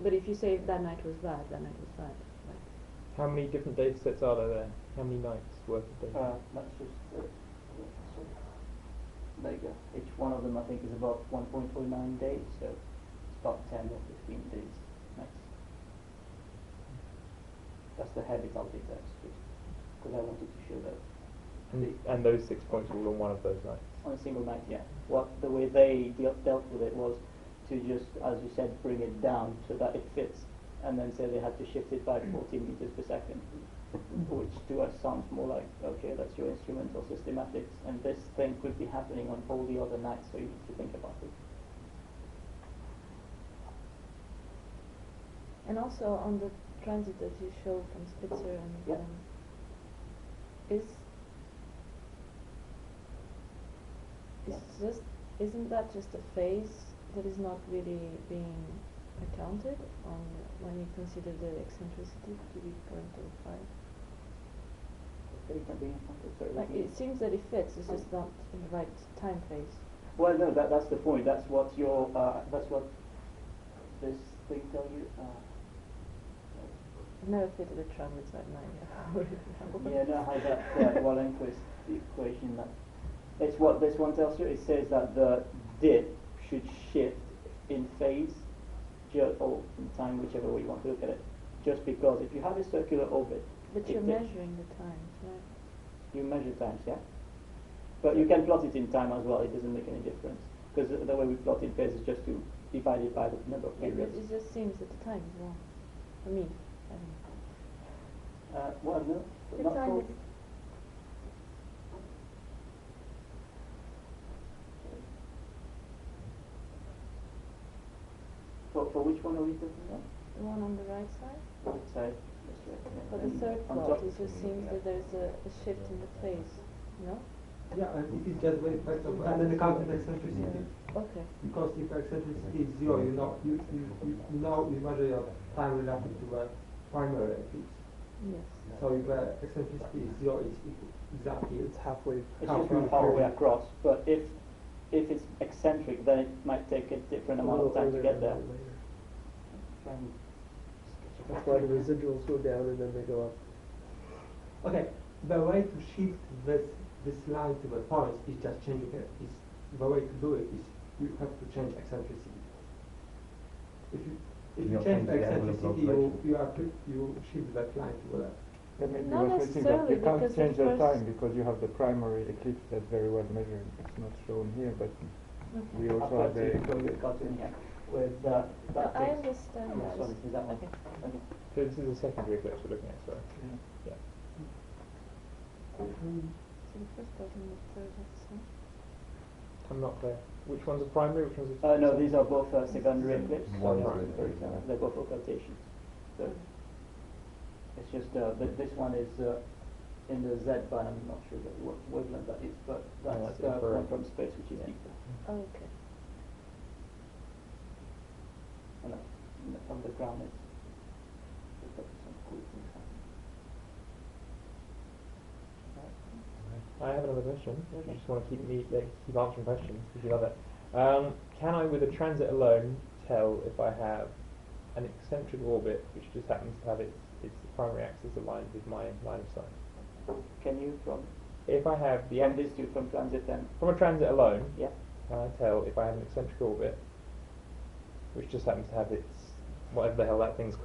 but if you say that night was bad, that night was bad. Like, how many different data sets are there? How many nights worth of data? That's just there you go. Each one of them I think is about 1.49 days, so it's about 10 or 15 days max. That's the habitat data, because I wanted to show that. And those 6 points were all on one of those nights? On a single night, yeah. The way they dealt with it was to just, as you said, bring it down so that it fits, and then say they had to shift it by 40 meters per second, which to us sounds more like, okay, that's your instrumental systematics, and this thing could be happening on all the other nights, so you need to think about it. and also on the transit that you showed from Spitzer and Yeah. Isn't that just a phase that is not really being accounted on when you consider the eccentricity to be 0.05? Like it seems that it fits, it's just not in the right time phase. Well, no, that's the point. That's what your that's what this thing tells you. I've never fitted a transit at night. Yeah, no, how that Wallenquist equation that it's what this one tells you. It says that the dip should shift in phase, or in time, whichever way you want to look at it. Just because if you have a circular orbit, but you're measuring the times, right? You measure times, yeah. But you can plot it in time as well. It doesn't make any difference because the way we plot in phase is just to divide it by the number of periods. It just seems that the time is wrong for me. I don't know. Well, no, The not time for. is For which one are we talking about? the one on the right side. Right side. For the third plot, it just seems that there's a shift in the phase, no? Yeah, and it is just very flexible. And then the counting eccentricity. Okay. Because if eccentricity is zero, you measure your time relative to the primary eclipse. Yes. So if the eccentricity is zero, it's exactly It's halfway. It's just halfway across. But if it's eccentric, then it might take a different amount of time to get there. That's why the residuals go down and then they go up. Okay, the way to shift this line to the point is just changing it. The way to do it is you have to change eccentricity. If you change the eccentricity, you shift that line to the left. That maybe Not was missing that you necessarily, can't because change the the time first- because you have the primary eclipse that's very well measured. It's not shown here, but Okay. we also have the cartoon here with that No, I text. understand Yeah, that. sorry, is that one? Okay. Okay. So this is the secondary eclipse we're looking at, sorry. Yeah. So the first part and the third are the same. I'm not clear. Which one's a primary, which one's a No, these are both secondary eclipse. One So primary, they're both occultations. So it's just this one is in the Z band. I'm not sure what wavelength that is, but that's that's one infrared. from space, which is Yeah. deeper. Oh, okay. And on the ground it's some cool things happening. I have another question. You just want to keep answering questions because you love it. Can I, with a transit alone, tell if I have an eccentric orbit which just happens to have its primary axis aligned with my line of sight? Can you from If I have the these two from transit then? from a transit alone, Yeah. can I tell if I have an eccentric orbit which just happens to have its whatever the hell that thing's